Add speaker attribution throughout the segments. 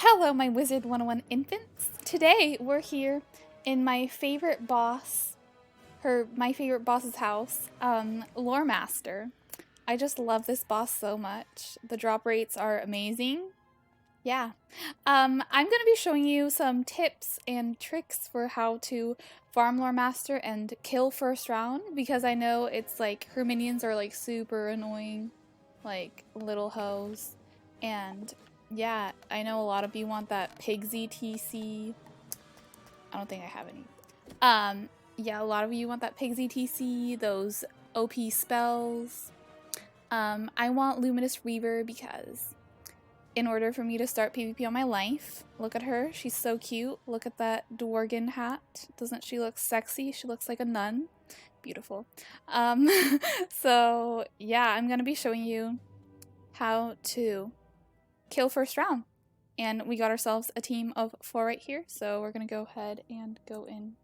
Speaker 1: Hello, my Wizard101 infants. Today we're here in my favorite boss, my favorite boss's house, Loremaster. I just love this boss so much. The drop rates are amazing. Yeah. I'm gonna be showing you some tips and tricks for how to farm Loremaster and kill first round, because I know it's like her minions are like super annoying, like little hoes, and yeah, I know a lot of you want that Pigsy TC. I don't think I have any. Yeah, a lot of you want that Pigsy TC, those OP spells. I want Luminous Reaver because in order for me to start PvP on my life, look at her, she's so cute. Look at that Dworgen hat. Doesn't she look sexy? She looks like a nun. Beautiful. So yeah, I'm gonna be showing you how to kill first round. And we got ourselves a team of 4 right here, so we're gonna go ahead and go in.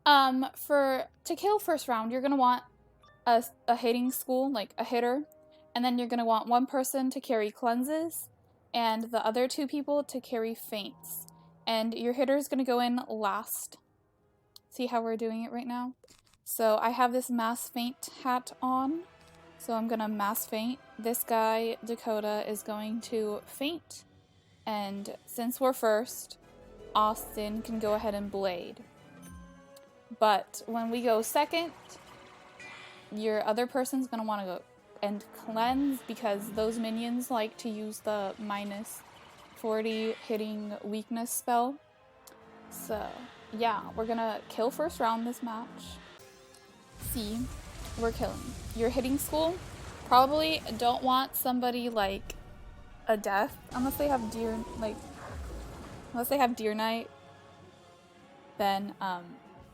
Speaker 1: To kill first round, you're gonna want a hitting school, like a hitter, and then you're gonna want one person to carry cleanses, and the other 2 people to carry feints. And your hitter is gonna go in last. See how we're doing it right now? So I have this mass feint hat on, so I'm gonna mass feint. This guy, Dakota, is going to feint, and since we're first, Austin can go ahead and blade. But when we go second, your other person's gonna want to go and cleanse, because those minions like to use the -40 hitting weakness spell. So yeah, we're gonna kill first round this match. See, we're killing. Your hitting school, probably don't want somebody like a death unless they have Deer Knight. Then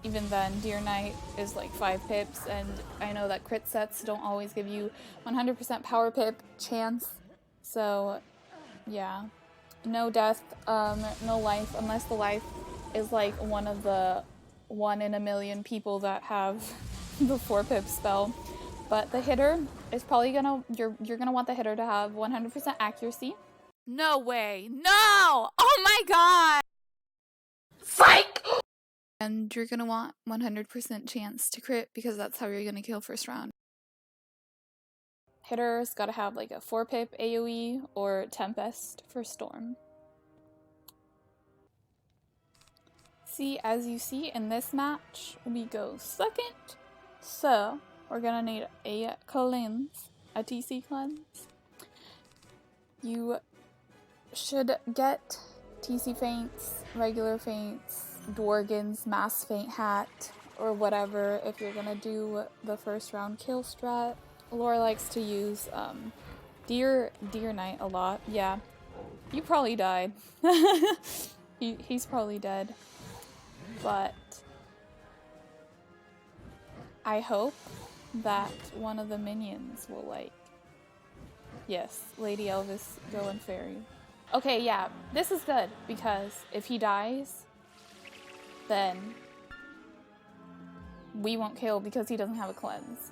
Speaker 1: even then, Deer Knight is like 5 pips, and I know that crit sets don't always give you 100% power pip chance. So yeah, no death, no life, unless the life is like one of the 1 in a million people that have the 4 pip spell. But the hitter is probably you're gonna want the hitter to have 100% accuracy. No way! No! Oh my god! Psych! And you're gonna want 100% chance to crit, because that's how you're gonna kill first round. Hitter's gotta have like a 4 pip AoE or Tempest for Storm. See, as you see in this match, we go second. So we're gonna need a cleanse, a TC cleanse. You should get TC feints, regular feints, Dworgen's mass feint hat, or whatever if you're gonna do the first round kill strat. Laura likes to use Deer Knight a lot. Yeah, you probably died. He's probably dead. But I hope that one of the minions will like, yes, Lady Elvis going fairy. Okay, yeah, this is good, because if he dies, then we won't kill because he doesn't have a cleanse.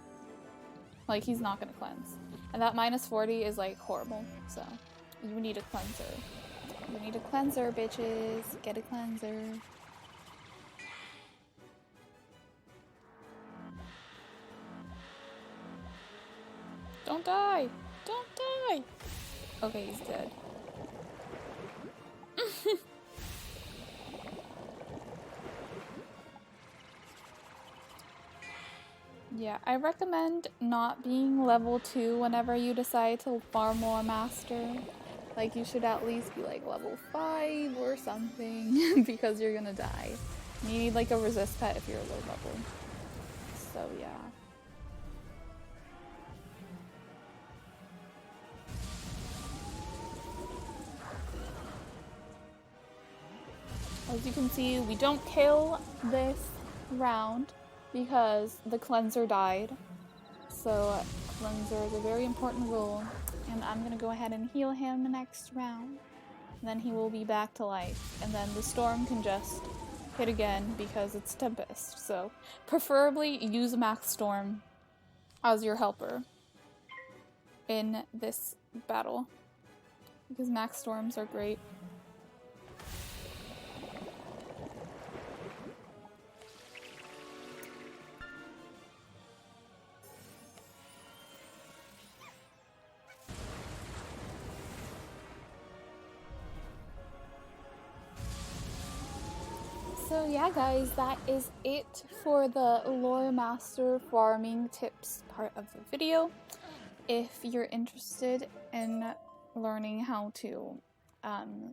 Speaker 1: Like, he's not gonna cleanse. And that -40 is like horrible, so you need a cleanser. You need a cleanser, bitches. Get a cleanser. Don't die! Don't die! Okay, he's dead. Yeah, I recommend not being level 2 whenever you decide to farm Loremaster. Like, you should at least be like level 5 or something, because you're gonna die. You need like a resist pet if you're low level. So yeah. As you can see, we don't kill this round because the cleanser died. So cleanser is a very important rule, and I'm gonna go ahead and heal him next round. And then he will be back to life, and then the storm can just hit again because it's Tempest. So preferably use Max Storm as your helper. in this battle because max storms are great. So yeah guys, that is it for the Loremaster farming tips part of the video. If you're interested in learning how to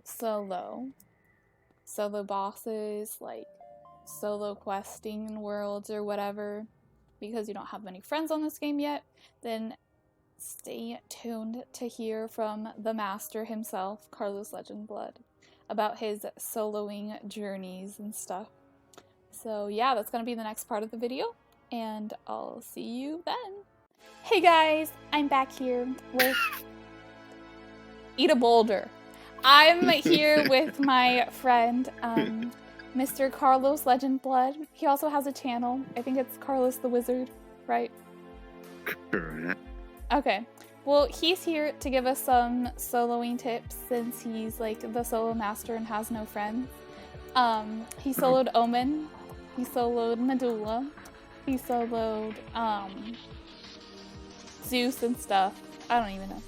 Speaker 1: solo bosses, like solo questing in worlds or whatever, because you don't have many friends on this game yet, then stay tuned to hear from the master himself, Carlos Legendblood, about his soloing journeys and stuff. So yeah, that's gonna be the next part of the video, and I'll see you then. Hey guys, I'm back here with Eat a Boulder. I'm here with my friend, Mr. Carlos Legendblood. He also has a channel. I think it's Carlosthewizard, right?
Speaker 2: Correct.
Speaker 1: Okay. Well, he's here to give us some soloing tips since he's like the solo master and has no friends. He soloed Omen. He soloed Medulla. He soloed Zeus and stuff. I don't even know.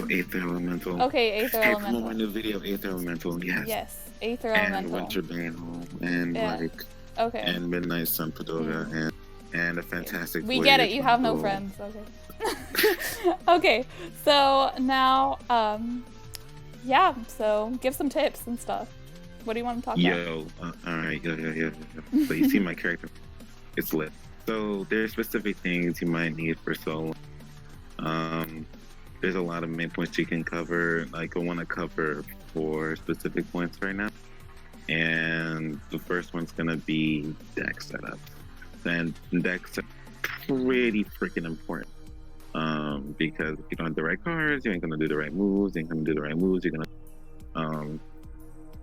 Speaker 2: Aether Elemental.
Speaker 1: Okay, Aether Elemental.
Speaker 2: From my new video, Aether Elemental, yes.
Speaker 1: Yes, Aether Elemental.
Speaker 2: And Winterbane, and
Speaker 1: okay.
Speaker 2: And Midnight Sun Padoga, and a fantastic.
Speaker 1: We get it. You have no friends. Okay. Okay. So now, yeah. So give some tips and stuff. What do you want to talk about?
Speaker 2: All right. Yeah. So you see my character. It's lit. So there's specific things you might need for solo. There's a lot of main points you can cover. Like I want to cover 4 specific points right now. And the first one's gonna be deck setup. And deck setup pretty freaking important. Because if you don't have the right cards, you ain't gonna do the right moves. You're gonna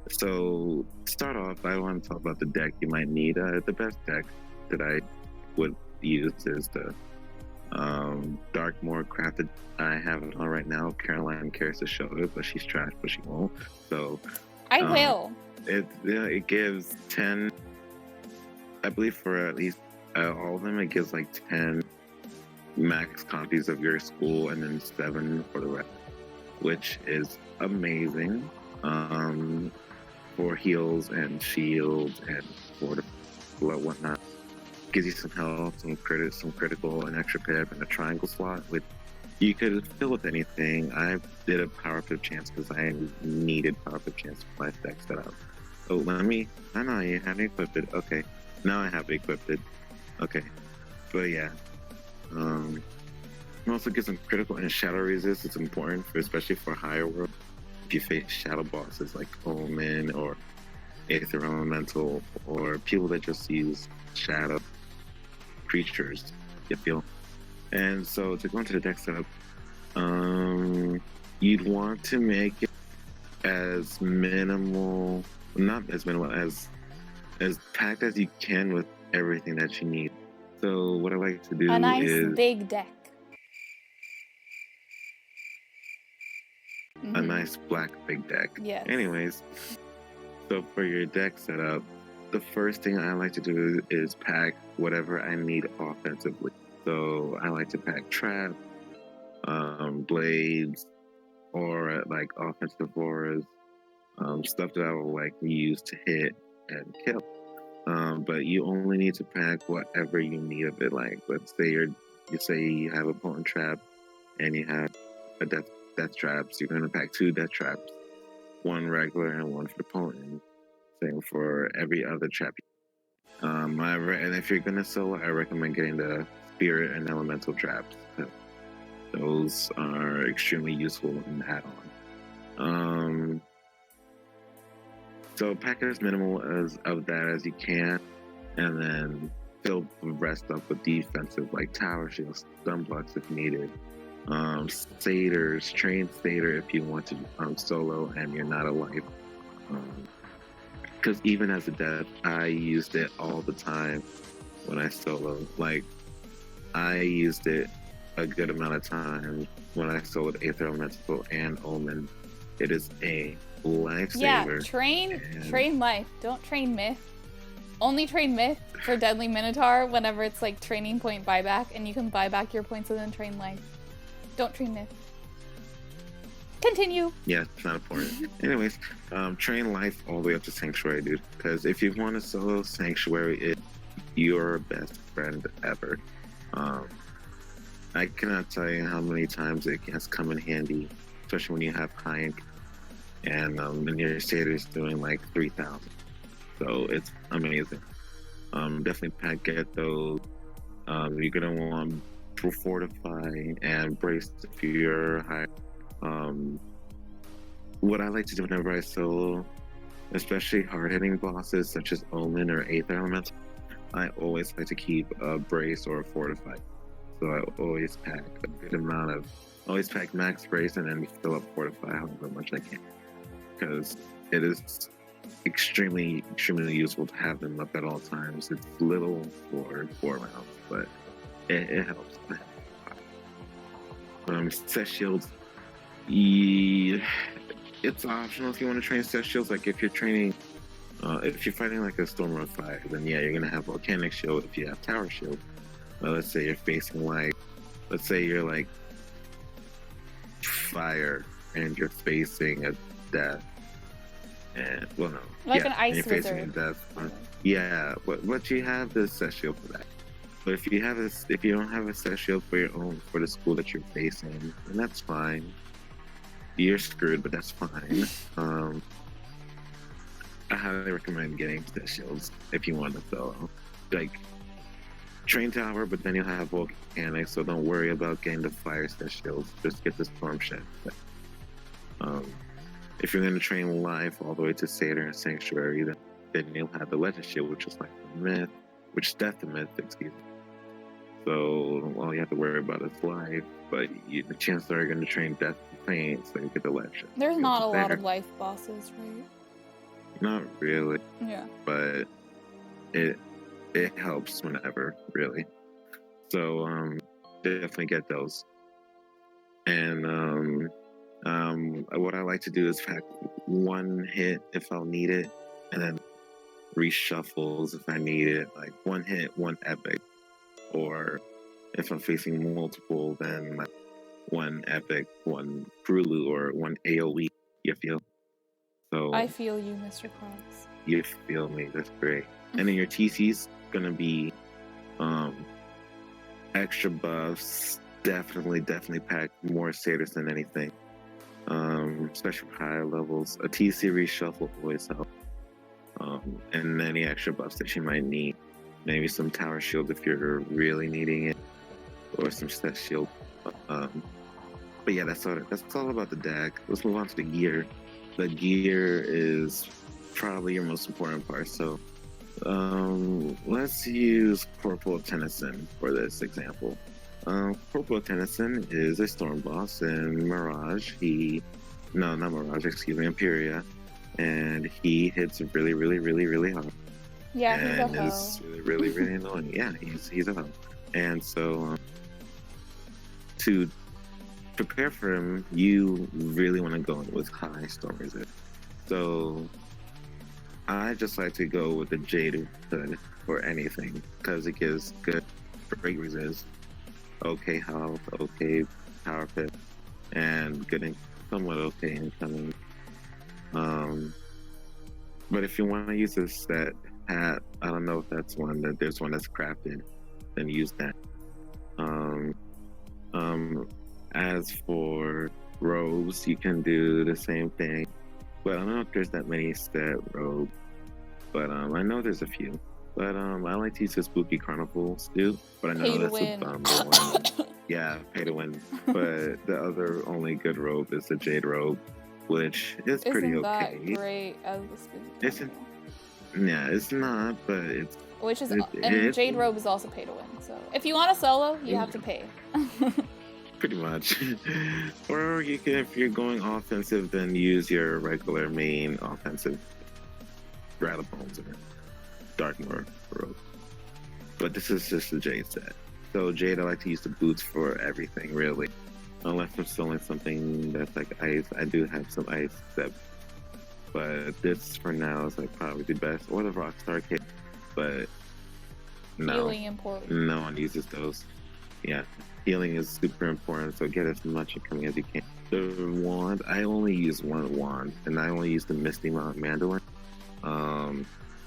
Speaker 2: so start off, I want to talk about the deck you might need. The best deck that I would use is the Darkmoor Crafted. I have it on right now. Caroline cares to show it, but she's trash, but she won't. So
Speaker 1: I will.
Speaker 2: It gives 10, I believe for at least all of them, it gives like 10 max copies of your school and then 7 for the rest, which is amazing. For heals and shields and for the whatnot. Gives you some health, some critical, an extra pip, and a triangle slot. With you could fill with anything. I did a power pip chance because I needed power pip chance for my deck setup. Oh, I know you haven't equipped it. Okay, now I have it equipped. Okay, but yeah. It also gives some critical and shadow resist. It's important, especially for higher world. If you face shadow bosses like Omen or Aether Elemental, or people that just use shadow creatures, you feel. And so to go into the deck setup, you'd want to make it as minimal, not as minimal, as packed as you can with everything that you need. So what I like to do
Speaker 1: a nice
Speaker 2: is
Speaker 1: big deck.
Speaker 2: A nice black big deck.
Speaker 1: Yes.
Speaker 2: Anyways, so for your deck setup, the first thing I like to do is pack whatever I need offensively. So I like to pack trap, blades, or like offensive auras, stuff that I will like use to hit and kill. But you only need to pack whatever you need of it. Like let's say you have a potent trap and you have a death traps. You're gonna pack 2 death traps, 1 regular and 1 for potent. Same for every other trap. And if you're gonna solo, I recommend getting the spirit and elemental traps. Those are extremely useful in add-on. So pack as minimal of that as you can, and then fill the rest up with defensive like tower shields, stun blocks if needed. Satyrs, train satyr if you want to solo and you're not a life. Because even as a death, I used it all the time when I solo. Like I used it a good amount of time when I soloed Aether Elemental and Omen. It is a lifesaver.
Speaker 1: Yeah, train life. Don't train myth. Only train myth for Deadly Minotaur whenever it's like training point buyback, and you can buy back your points and then train life. Don't train myth. Continue.
Speaker 2: Yeah, it's not important. Anyways, train life all the way up to Sanctuary, dude. Because if you want to solo Sanctuary, it's your best friend ever. I cannot tell you how many times it has come in handy, especially when you have high income and your satyr is doing like 3,000. So it's amazing. Definitely get those. You're gonna want to fortify and brace if you're high. What I like to do whenever I solo, especially hard-hitting bosses such as Omen or Aether Elemental, I always like to keep a brace or a fortify. So I always pack a good amount of, always pack max brace and then fill up fortify however much I can, because it is extremely useful to have them up at all times. It's little for 4 rounds, but it helps. Set shields, it's optional if you want to train set shields. Like if you're training, if you're fighting like a Storm of Fire, then yeah, you're gonna have Volcanic Shield if you have Tower Shield. Let's say you're facing like, let's say you're like Fire and you're facing a Death. And well, no,
Speaker 1: like
Speaker 2: yeah,
Speaker 1: an Ice
Speaker 2: you're facing a
Speaker 1: Wizard.
Speaker 2: Death. Yeah, but you have the set shield for that. But if you don't have a set shield for your own for the school that you're facing, then that's fine. You're screwed, but that's fine. I highly recommend getting set shields if you want to solo. Like train tower, but then you'll have volcanic, so don't worry about getting the fire set shields. Just get the storm shed. If you're going to train life all the way to Satyr and Sanctuary, then you'll have the legend shield, which is like the myth, which is death to myth, excuse me. So all you have to worry about is life, but the chances are you're going to train death to faint, so you get the legend.
Speaker 1: There's not a lot of life bosses, right?
Speaker 2: Not really.
Speaker 1: Yeah.
Speaker 2: But it helps whenever, really. So definitely get those. And what I like to do is pack one hit if I'll need it, and then reshuffles if I need it. Like one hit, one epic. Or if I'm facing multiple, then like one epic, one Krulu, or one AoE. You feel? So
Speaker 1: I feel you, Mr. Crocs.
Speaker 2: You feel me. That's great. And then your TC's gonna be extra buffs. Definitely pack more satyrs than anything. Especially for higher levels. A TC reshuffle always helps. And any extra buffs that you might need. Maybe some tower shield if you're really needing it, or some set shield. But yeah, that's all about the deck. Let's move on to the gear. The gear is probably your most important part. So let's use Corporal Tennyson for this example. Corporal Tennyson is a storm boss in Mirage. Not Mirage, excuse me, Imperia. And he hits really hard.
Speaker 1: Yeah,
Speaker 2: and
Speaker 1: he's a hoe.
Speaker 2: It's really annoying. Yeah, he's a hoe. And so to prepare for him, you really want to go in with high storm resist. So I just like to go with the Jade Hood for anything, because it gives good break resist, okay health, okay power pit, and good and somewhat okay incoming. But if you want to use this set hat, I don't know if that's one that there's one that's crafted, then use that. As for robes, you can do the same thing. But I don't know if there's that many set robes, but I know there's a few. But I like to use the Spooky Carnival suit, but I know that's a bum one. Yeah, pay to win. But the other only good robe is the Jade robe, which is pretty okay.
Speaker 1: Isn't that great as the Spooky Carnival?
Speaker 2: Yeah, it's not, but it's...
Speaker 1: Which is... And Jade robe is also pay to win, so... If you want a solo, you have to pay.
Speaker 2: Pretty much. Or you can, if you're going offensive, then use your regular main offensive Rattlebones or Darkmoor robe. But this is just the Jade set. So Jade, I like to use the boots for everything, really. Unless I'm selling something that's like ice, I do have some ice that. But this for now is like probably the best, or the Rockstar kit. But no,
Speaker 1: Healing important.
Speaker 2: no one uses those. Yeah, healing is super important. So get as much incoming as you can. The wand, I only use one wand, and I only use the Misty Mandolin.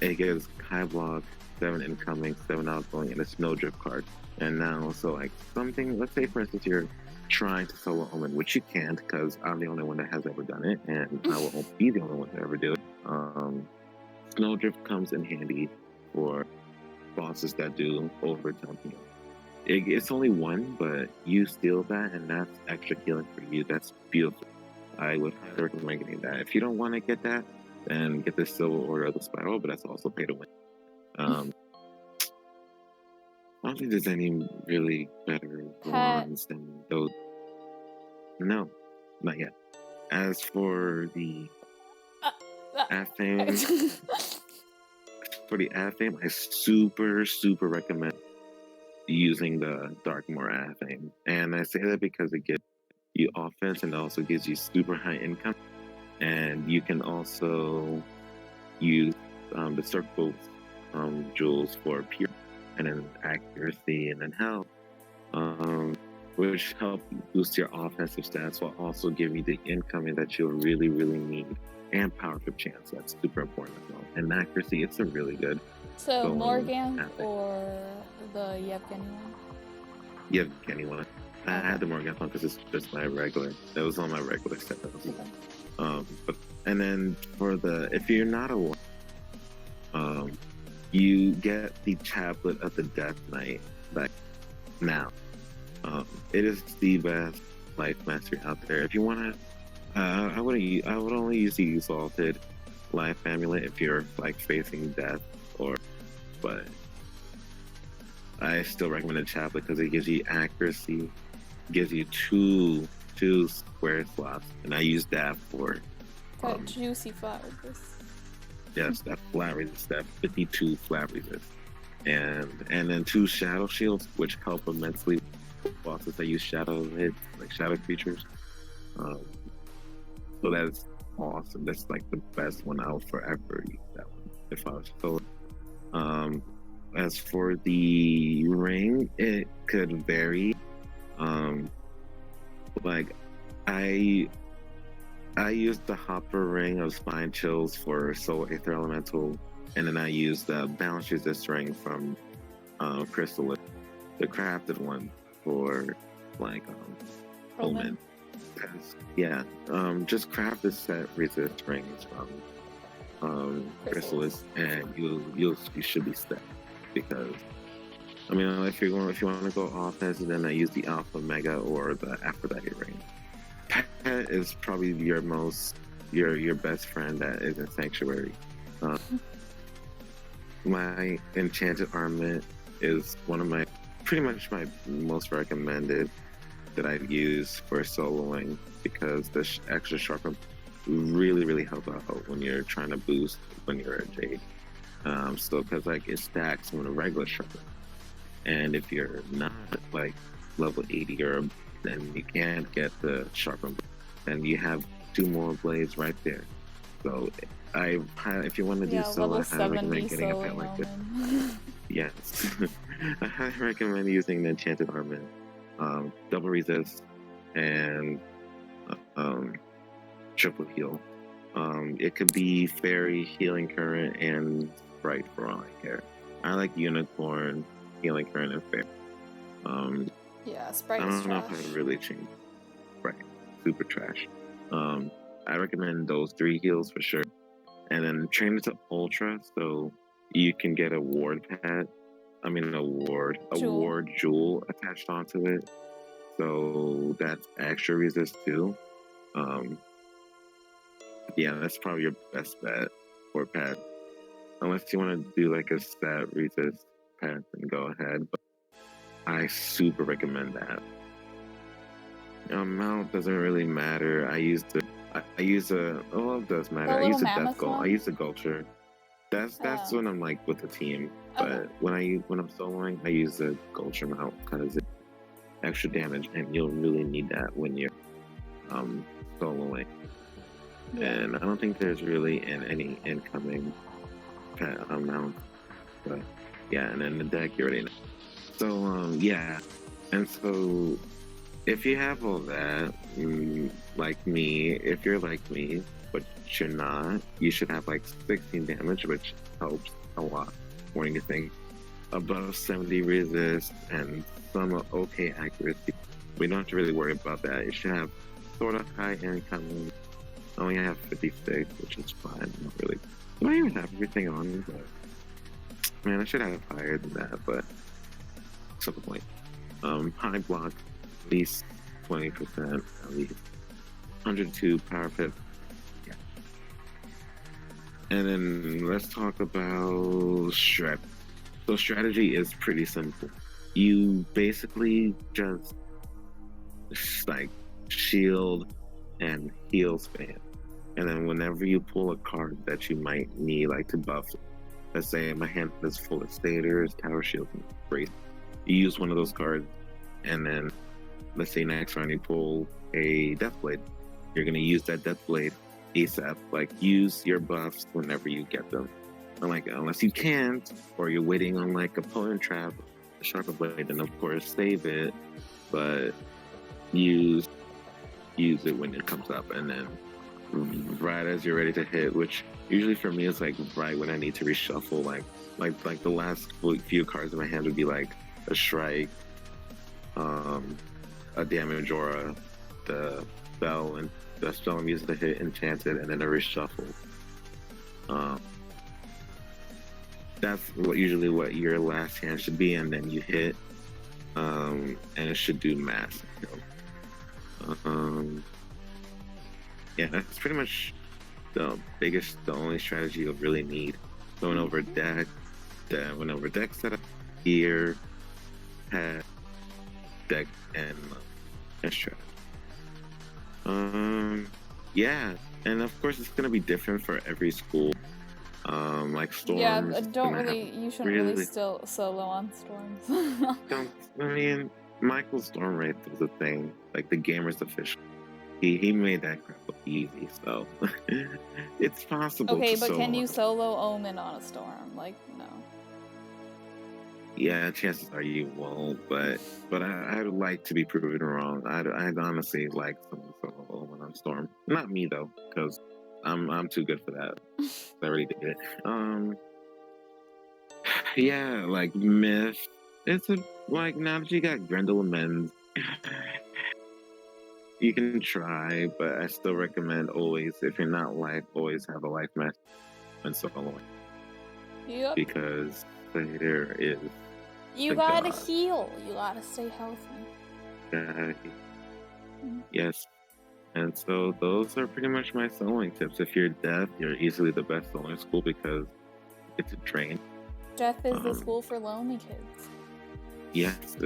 Speaker 2: It gives high block, 7 incoming, 7 outgoing, and a snowdrift card. And now, so like something, let's say for instance, you're trying to solo omen, which you can't because I'm the only one that has ever done it, and I will be the only one to ever do it. Snowdrift comes in handy for bosses that do overtime heal. It's only one, but you steal that, and that's extra healing for you. That's beautiful. I would highly recommend getting that. If you don't want to get that, then get the Silver Order of the Spiral, but that's also pay to win. I don't think there's any really better ones than those. No, not yet. As for the Athame, I super recommend using the Darkmoor Athame. And I say that because it gives you offense and also gives you super high income. And you can also use the circle jewels for pure and then accuracy and then health, which help boost your offensive stats while also giving you the incoming that you'll really need, and power trip chance. That's super important as well. And accuracy, it's a really good.
Speaker 1: So Morgan or the Yevgeny one?
Speaker 2: Yevgeny one. I had the Morgan one because it's just my regular. It was on my regular set. But and then for the, if you're not a you get the Chaplet of the Death Knight like now. It is the best life mastery out there. If you want to, I would only use the Exalted Life Amulet if you're like facing death, but I still recommend the Chaplet because it gives you accuracy, gives you two square slots, and I use that for
Speaker 1: that juicy flat resist.
Speaker 2: Yes, that flat resist, that 52 flat resist, and then 2 shadow shields, which help immensely bosses that use shadow hits, like shadow creatures. So that's awesome. That's like the best one. I'll forever use that one if I was solo. As for the ring, it could vary. Like I use the Hopper Ring of Spine Chills for Soul Aether Elemental, and then I use the Balance Resist Ring from Crystal, the crafted one for like omen. Yeah, just craft the set resist rings from Chrysalis, and you should be set. Because I mean, if you want to go offense, then I use the Alpha Mega or the Aphrodite ring. Pet is probably your best friend that is in Sanctuary. My Enchanted Armament is one of my pretty much my most recommended that I've used for soloing, because the extra sharpen really help out when you're trying to boost when you're a Jade. So because like it stacks from a regular sharpen, and if you're not like level 80 or then you can't get the sharpen, and you have 2 more blades right there. So if you want to do solo, I highly recommend getting a pet like this. Yes, I highly recommend using the Enchanted Armament, double resist, and triple heal. It could be Fairy, Healing Current, and Sprite for all I care. I like Unicorn, Healing Current, and Fairy.
Speaker 1: Yeah, Sprite
Speaker 2: I
Speaker 1: is
Speaker 2: don't know
Speaker 1: trash.
Speaker 2: if I really changed. Right, super trash. I recommend those 3 heals for sure. And then train it to Ultra, so you can get a ward pad. I mean, a ward jewel attached onto it. So that's extra resist too. Yeah, that's probably your best bet for pad. Unless you want to do like a stat resist pad, then go ahead. But I super recommend that. Amount doesn't really matter. I use it does matter. I use the Death Goal. I use the Gulcher. That's when I'm like with the team.
Speaker 1: Okay.
Speaker 2: But when I'm soloing, I use the Gulcher mount because it's extra damage, and you'll really need that when you're soloing.
Speaker 1: Yeah.
Speaker 2: And I don't think there's really any incoming mount. But yeah, and then the deck you already know. So yeah, and so if you have all that, like me, if you're like me, but you're not, you should have like 16 damage, which helps a lot. When you think above 70 resist and some okay accuracy, we don't have to really worry about that. You should have sort of high incoming. I only have 56, which is fine. Not really. I don't even have everything on, but man, I should have higher than that. But what's the point? High block, at least 20%, at least 102 power pip. Yeah. And then let's talk about strat. So strategy is pretty simple. You basically just like shield and heal spam. And then whenever you pull a card that you might need like to buff, let's say my hand is full of stators, tower shield, and brace. You use one of those cards, and then let's say next round you pull a Deathblade. You're gonna use that Deathblade ASAP. Like use your buffs whenever you get them. And like unless you can't, or you're waiting on like a Potent Trap, a Sharper Blade, then of course save it. But use it when it comes up, and then right as you're ready to hit, which usually for me is like right when I need to reshuffle, like the last few cards in my hand would be like a Shrike, a Damage Aura, the spell, and the spell I'm using to hit Enchanted, and then a reshuffle. That's usually what your last hand should be, and then you hit, and it should do mass. Yeah, that's pretty much the only strategy you'll really need. Going over deck, setup, gear, pad, deck, and strat. Yeah, and of course it's gonna be different for every school. Like Storms.
Speaker 1: Yeah, you shouldn't really still solo on Storms.
Speaker 2: I mean, Michael Stormwraith was a thing. Like the gamer's official. He made that crap look easy, so it's possible.
Speaker 1: Okay, but can you solo Omen on a Storm? Like, no.
Speaker 2: Yeah, chances are you won't, but I'd like to be proven wrong. I'd honestly like someone solo Omen on Storm. Not me though, because I'm too good for that. I already did it. Yeah, like Myth. It's like now that you got Grendel amends. You can try, but I still recommend always, if you're not life, always have a life mask when soloing.
Speaker 1: Yep.
Speaker 2: Because there is.
Speaker 1: You gotta heal. You gotta stay healthy.
Speaker 2: Yes. And so those are pretty much my soloing tips. If you're deaf, you're easily the best soloing school because it's a train.
Speaker 1: Death is the school for lonely kids.
Speaker 2: Yes.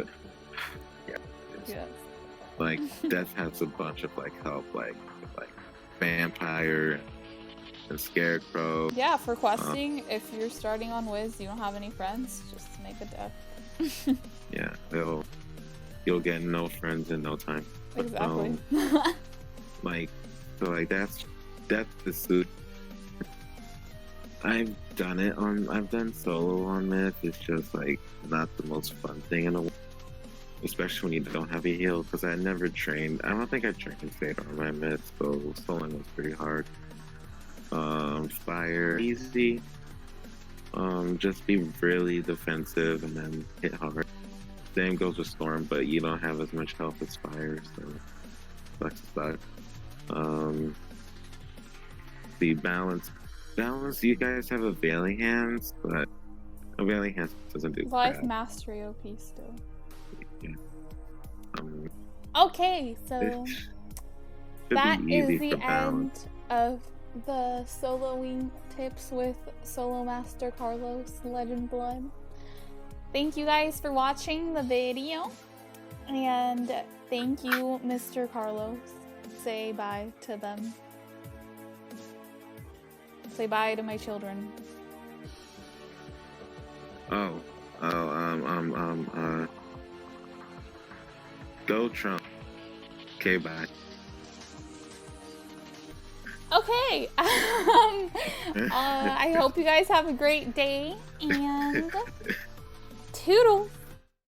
Speaker 1: Yes.
Speaker 2: Like Death has a bunch of like help, like Vampire and Scarecrow.
Speaker 1: Yeah, for questing, if you're starting on Wiz, you don't have any friends, just make a Death.
Speaker 2: Yeah, you'll get no friends in no time.
Speaker 1: Exactly.
Speaker 2: That's the suit. I've done solo on Myth. It's just like not the most fun thing in the world. Especially when you don't have a heal, because I never trained. I don't think I trained Fate on my Myth, so soloing was pretty hard. Fire, easy. Just be really defensive and then hit hard. Same goes with Storm, but you don't have as much health as Fire, so sucks. The balance, you guys have Availing Hands, but Availing Hands doesn't do
Speaker 1: Life
Speaker 2: crap.
Speaker 1: Mastery OP still.
Speaker 2: Yeah.
Speaker 1: Okay, so that is the end of the soloing tips with Solo Master Carlos Legend Blood. Thank you guys for watching the video, and thank you, Mr. Carlos. Say bye to them. Say bye to my children.
Speaker 2: Oh, oh, go Trump. Okay, bye.
Speaker 1: Okay. I hope you guys have a great day and toodles.